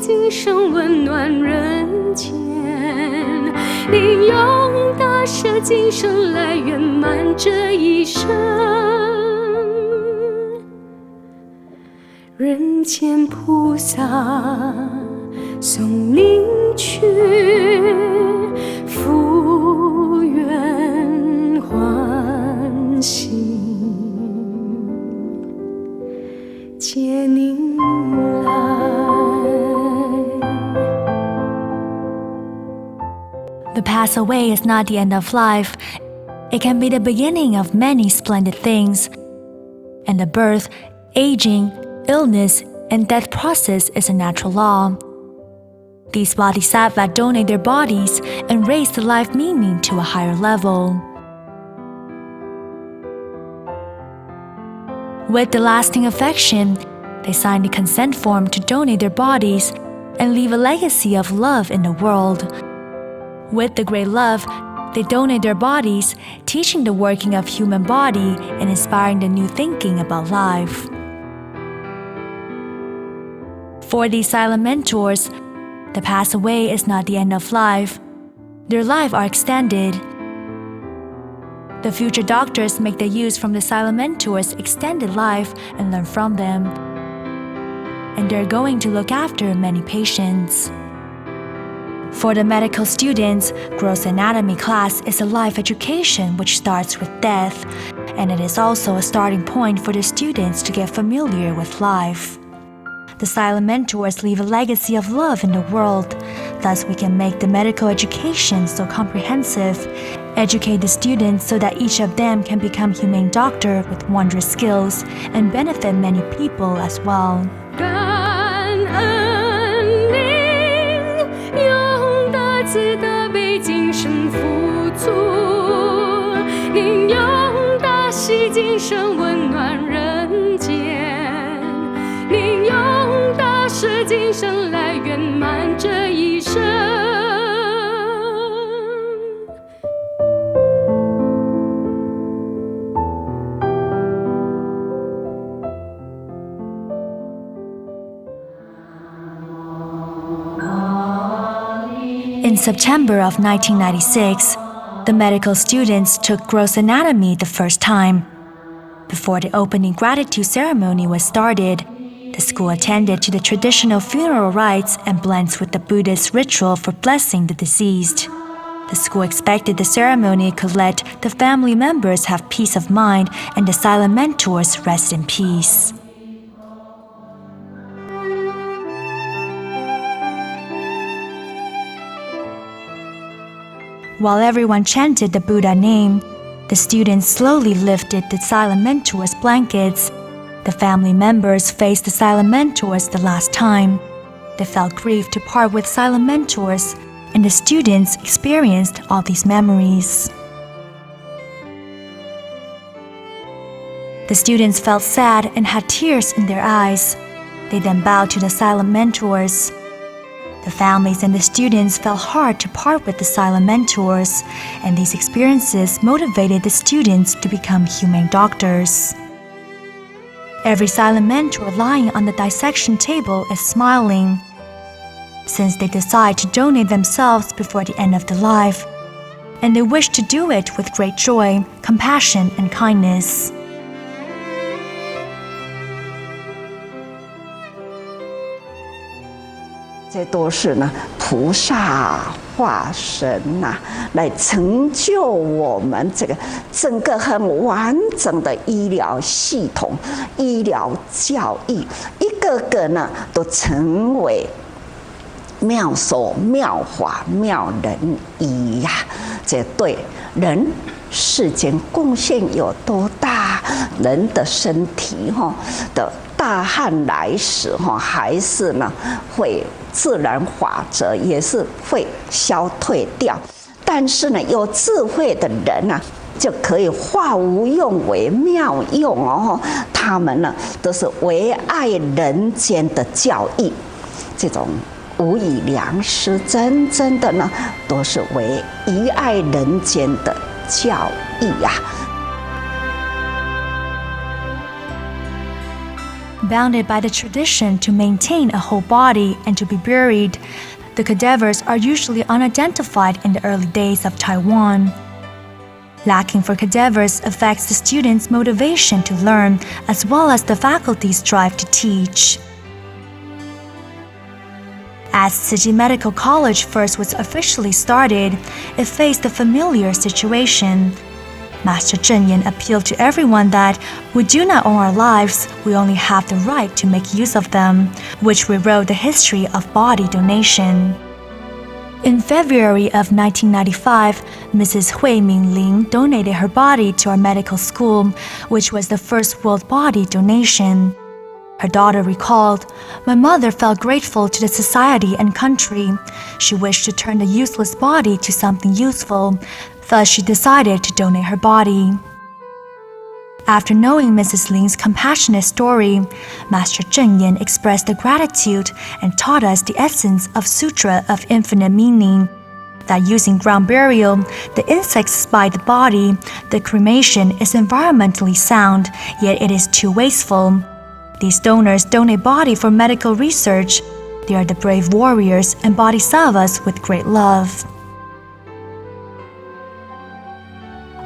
今生温暖人间，宁用大舍今生来圆满这一生。人间菩萨送灵去，福缘欢喜接您来。The pass away is not the end of life. It can be the beginning of many splendid things. And the birth, aging, illness, and death process is a natural law. These bodhisattvas donate their bodies and raise the life meaning to a higher level. With the lasting affection, they sign the consent form to donate their bodies and leave a legacy of love in the world. With the great love, they donate their bodies, teaching the working of human body and inspiring the new thinking about life. For these silent mentors, the pass away is not the end of life. Their lives are extended. The future doctors make their use from the silent mentors' extended life and learn from them. And they're going to look after many patients. For the medical students, gross anatomy class is a life education which starts with death, and it is also a starting point for the students to get familiar with life. The silent mentors leave a legacy of love in the world. Thus, we can make the medical education so comprehensive, educate the students so that each of them can become humane doctor with wondrous skills and benefit many people as well. 感恩您用大慈大悲今生付出，您用大喜今生温暖人间，您用大舍今生来圆满这一生。In September of 1996, the medical students took gross anatomy the first time. Before the opening gratitude ceremony was started, the school attended to the traditional funeral rites and blends with the Buddhist ritual for blessing the deceased. The school expected the ceremony could let the family members have peace of mind and the silent mentors rest in peace. While everyone chanted the Buddha name, the students slowly lifted the silent mentors' blankets. The family members faced the silent mentors the last time. They felt grief to part with silent mentors, and the students experienced all these memories. The students felt sad and had tears in their eyes. They then bowed to the silent mentors. The families and the students felt hard to part with the silent mentors, and these experiences motivated the students to become humane doctors. Every silent mentor lying on the dissection table is smiling, since they decide to donate themselves before the end of their life, and they wish to do it with great joy, compassion, and kindness. 这都是呢菩萨化身呐，来成就我们这个整个很完整的医疗系统、医疗教育，一个个呢都成为妙手妙法妙人医呀！这对人世间贡献有多大？人的身体的大旱来时还是呢会自然法则也是会消退掉，但是呢有智慧的人啊，就可以化无用为妙用哦。他们呢都是唯爱人间的教义，这种无以良师，真正的呢都是唯一爱人间的教义呀。Bounded by the tradition to maintain a whole body and to be buried, the cadavers are usually unidentified in the early days of Taiwan. Lacking for cadavers affects the students' motivation to learn as well as the faculty's drive to teach. As Tzu Chi Medical College first was officially started, it faced a familiar situation. Master Zheng Yan appealed to everyone that we do not own our lives, we only have the right to make use of them, which rewrote the history of body donation. In February of 1995, Mrs. Hui Mingling donated her body to our medical school, which was the first world body donation. Her daughter recalled, "My mother felt grateful to the society and country. She wished to turn the useless body to something useful. Thus, she decided to donate her body." After knowing Mrs. Ling's compassionate story, Master Zheng Yan expressed the gratitude and taught us the essence of Sutra of Infinite Meaning, that using ground burial, the insects bite the body, the cremation is environmentally sound, yet it is too wasteful. These donors donate body for medical research. They are the brave warriors and bodhisattvas with great love.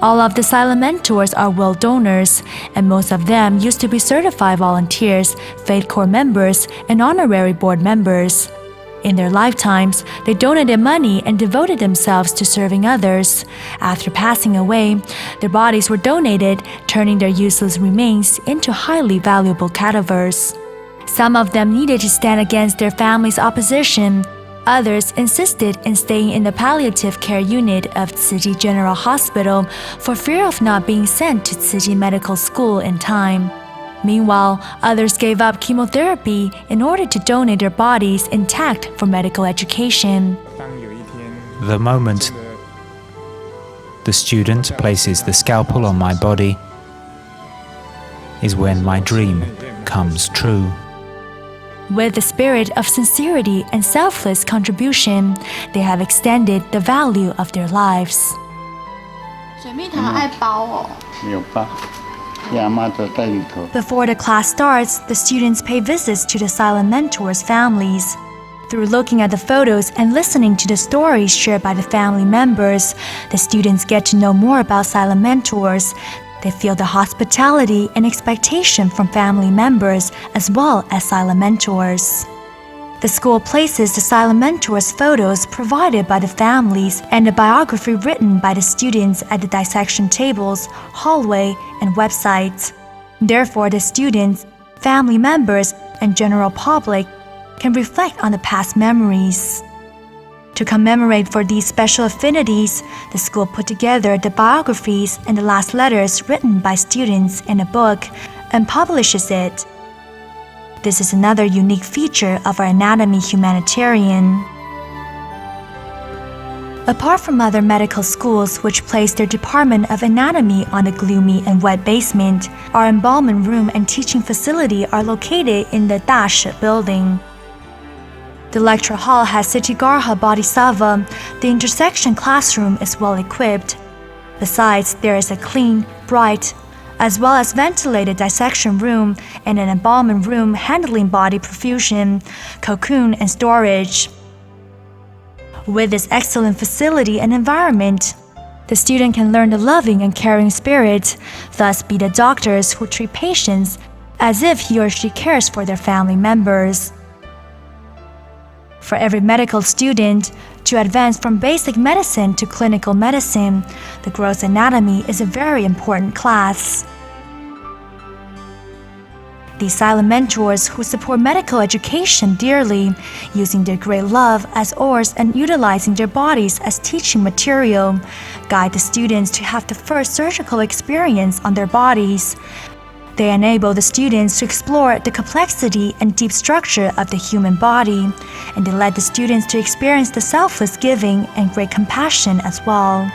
All of the silent mentors are will donors, and most of them used to be certified volunteers, Faith Corps members, and honorary board members. In their lifetimes, they donated money and devoted themselves to serving others. After passing away, their bodies were donated, turning their useless remains into highly valuable cadavers. Some of them needed to stand against their family's opposition. Others insisted in staying in the palliative care unit of Tzu Chi General Hospital for fear of not being sent to Tzu Chi Medical School in time. Meanwhile, others gave up chemotherapy in order to donate their bodies intact for medical education. The moment the student places the scalpel on my body is when my dream comes true. With the spirit of sincerity and selfless contribution, they have extended the value of their lives. 水蜜桃爱包哦。有包，亚妈都在里头。 Before the class starts, the students pay visits to the silent mentors' families. Through looking at the photos and listening to the stories shared by the family members, the students get to know more about silent mentors. They feel the hospitality and expectation from family members as well as silent mentors. The school places the silent mentors' photos provided by the families and the biography written by the students at the dissection tables, hallway, and websites. Therefore, the students, family members, and general public can reflect on the past memories. To commemorate for these special affinities, the school put together the biographies and the last letters written by students in a book and publishes it. This is another unique feature of our Anatomy Humanitarian. Apart from other medical schools which place their Department of Anatomy on the gloomy and wet basement, our embalming room and teaching facility are located in the Dashi building. The lecture hall has Siddhigarha Bodhisattva. The intersection classroom is well equipped. Besides, there is a clean, bright, as well as ventilated dissection room and an embalming room handling body perfusion, cocoon, and storage. With this excellent facility and environment, the student can learn the loving and caring spirit, thus be the doctors who treat patients as if he or she cares for their family members. For every medical student, to advance from basic medicine to clinical medicine, the gross anatomy is a very important class. These silent mentors who support medical education dearly, using their great love as oars and utilizing their bodies as teaching material, guide the students to have the first surgical experience on their bodies. They enable the students to explore the complexity and deep structure of the human body, and they led the students to experience the selfless giving and great compassion as well.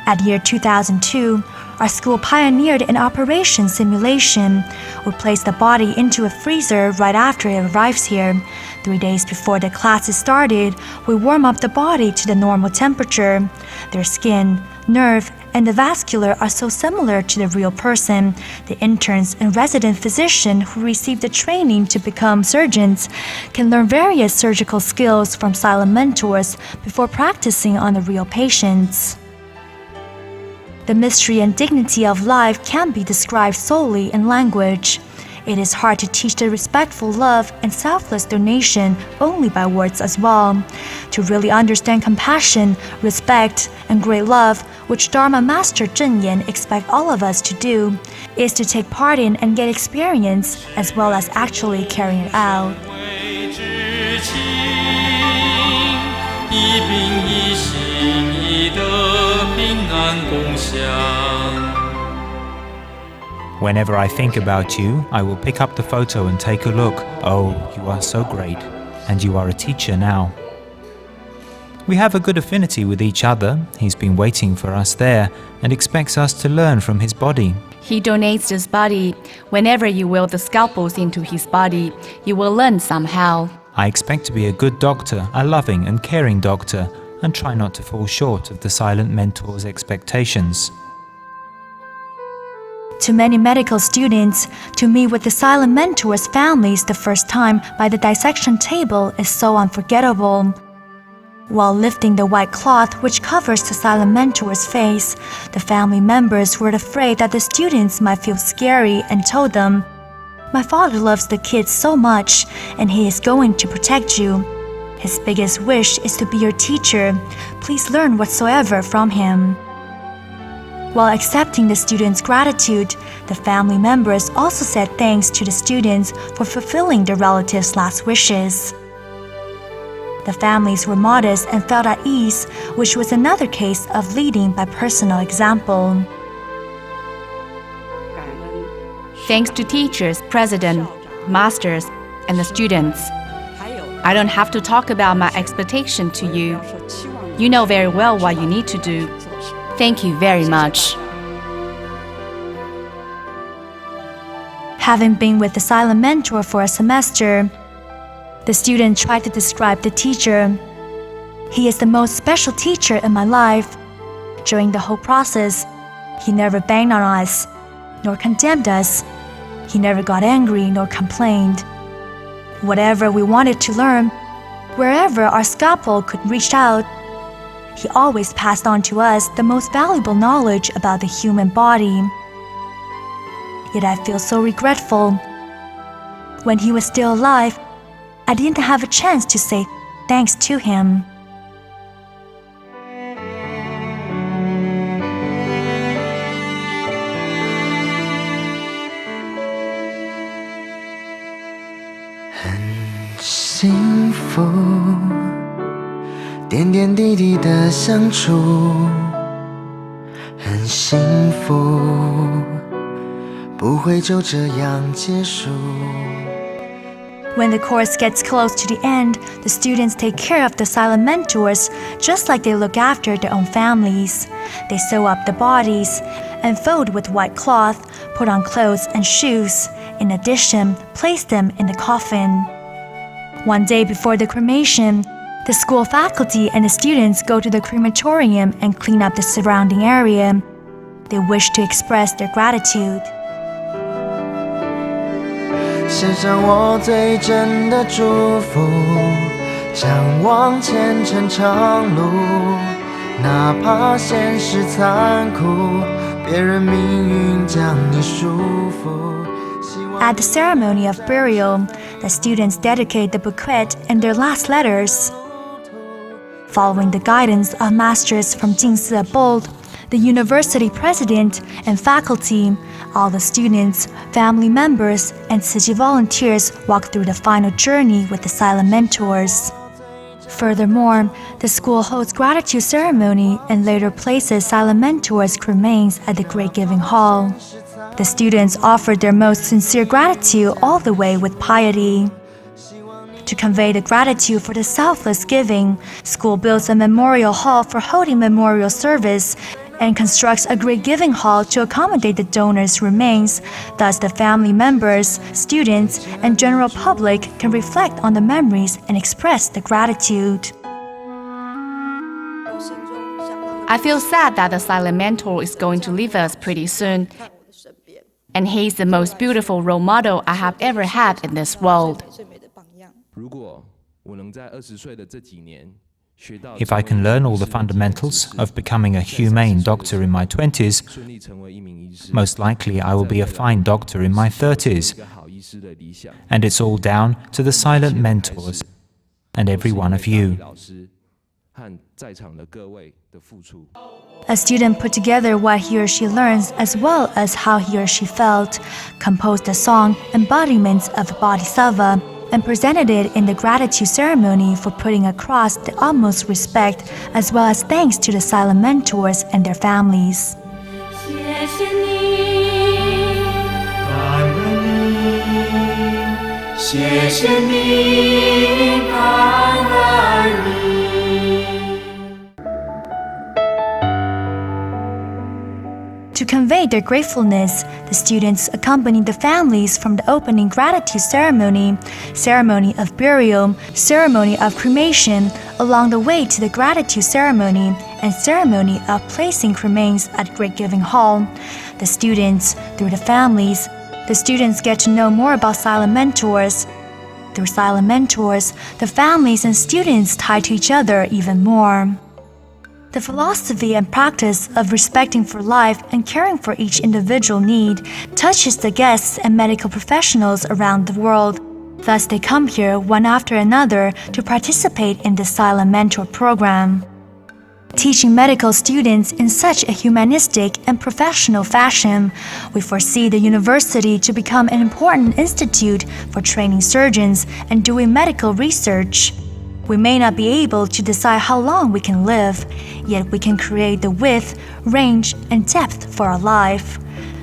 At year 2002, our school pioneered an operation simulation. We placed the body into a freezer right after it arrives here. 3 days before the classes started, we warm up the body to the normal temperature. Their skin, nerve, and the vascular are so similar to the real person, the interns and resident physician who receive the training to become surgeons can learn various surgical skills from silent mentors before practicing on the real patients. The mystery and dignity of life can't be described solely in language. It is hard to teach the respectful love and selfless donation only by words as well. To really understand compassion, respect, and great love, which Dharma Master Zhen Yan expects all of us to do, is to take part in and get experience as well as actually carrying it out. Whenever I think about you, I will pick up the photo and take a look. Oh, you are so great, and you are a teacher now. We have a good affinity with each other. He's been waiting for us there and expects us to learn from his body. He donates his body. Whenever you weld the scalpels into his body, you will learn somehow. I expect to be a good doctor, a loving and caring doctor, and try not to fall short of the silent mentor's expectations. To many medical students, to meet with the silent mentor's families the first time by the dissection table is so unforgettable. While lifting the white cloth which covers the silent mentor's face, the family members were afraid that the students might feel scary and told them, "My father loves the kids so much, and he is going to protect you. His biggest wish is to be your teacher. Please learn whatsoever from him." While accepting the students' gratitude, the family members also said thanks to the students for fulfilling their relatives' last wishes. The families were modest and felt at ease, which was another case of leading by personal example. Thanks to teachers, president, masters, and the students. I don't have to talk about my expectation to you. You know very well what you need to do. Thank you very much. Having been with the silent mentor for a semester, the student tried to describe the teacher. "He is the most special teacher in my life. During the whole process, he never banged on us, nor condemned us. He never got angry nor complained. Whatever we wanted to learn, wherever our scalpel could reach out, he always passed on to us the most valuable knowledge about the human body. Yet I feel so regretful. When he was still alive, I didn't have a chance to say thanks to him."很幸福，点点滴滴的相处，很幸福，不会就这样结束。 When the course gets close to the end, the students take care of the silent mentors just like they look after their own families. They sew up the bodies and fold with white cloth, put on clothes and shoes. In addition, place them in the coffin. One day before the cremation, the school faculty and the students go to the crematorium and clean up the surrounding area. They wish to express their gratitude. 献上我最真的祝福，展望前程长路，哪怕现实残酷，别人命运将你束缚。 At the ceremony of burial, the students dedicate the bouquet and their last letters. Following the guidance of masters from Jingsi Abode, the university president and faculty, all the students, family members, and Tzu Chi volunteers walk through the final journey with the silent mentors. Furthermore, the school holds gratitude ceremony and later places silent mentors' remains at the Great Giving Hall. The students offered their most sincere gratitude all the way with piety. To convey the gratitude for the selfless giving, school builds a memorial hall for holding memorial service and constructs a great giving hall to accommodate the donors' remains. Thus, the family members, students, and general public can reflect on the memories and express the gratitude. I feel sad that the silent mentor is going to leave us pretty soon, and he's the most beautiful role model I have ever had in this world. If I can learn all the fundamentals of becoming a humane doctor in my 20s, most likely I will be a fine doctor in my 30s. And it's all down to the silent mentors and every one of you. A student put together what he or she learns as well as how he or she felt, composed a song, Embodiments of Bodhisattva, and presented it in the gratitude ceremony for putting across the utmost respect as well as thanks to the silent mentors and their families. 谢谢你，感恩你，谢谢你，感恩你。To convey their gratefulness, the students accompanied the families from the opening gratitude ceremony, ceremony of burial, ceremony of cremation, along the way to the gratitude ceremony, and ceremony of placing remains at Great Giving Hall. The students, through the families, the students get to know more about silent mentors. Through silent mentors, the families and students tie to each other even more. The philosophy and practice of respecting for life and caring for each individual need touches the guests and medical professionals around the world. Thus, they come here one after another to participate in the Silent Mentor program. Teaching medical students in such a humanistic and professional fashion, we foresee the university to become an important institute for training surgeons and doing medical research. We may not be able to decide how long we can live, yet we can create the width, range, and depth for our life.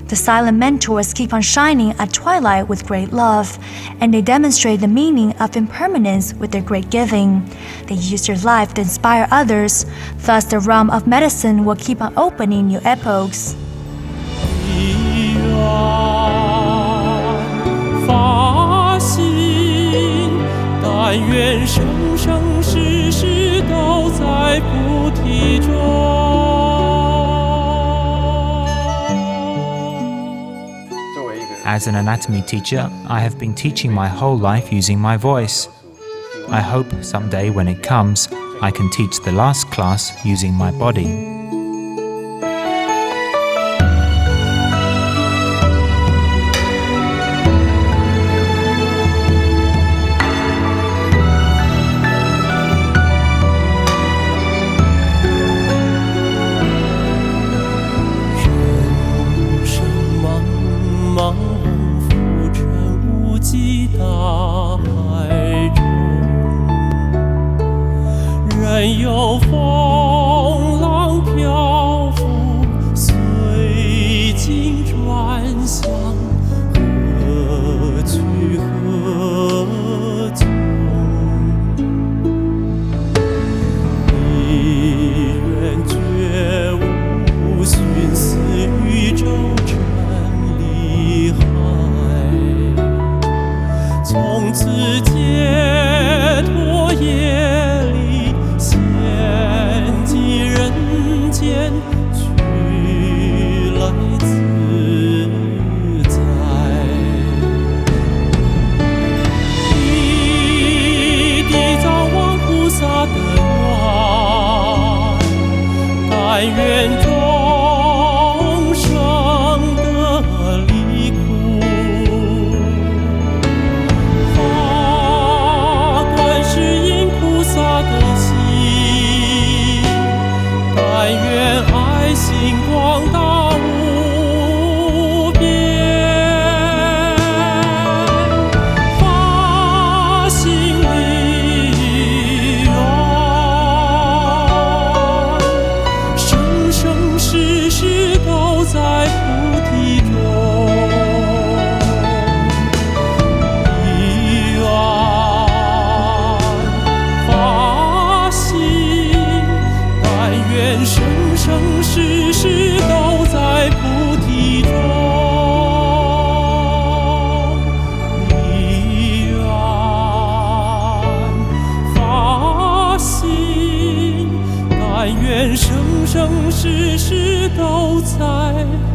The silent mentors keep on shining at twilight with great love, and they demonstrate the meaning of impermanence with their great giving. They use their life to inspire others, thus the realm of medicine will keep on opening new epochs. 但愿生生世世都在菩提中。 As an anatomy teacher, I have been teaching my whole life using my voice. I hope someday when it comes, I can teach the last class using my body. 时时都在。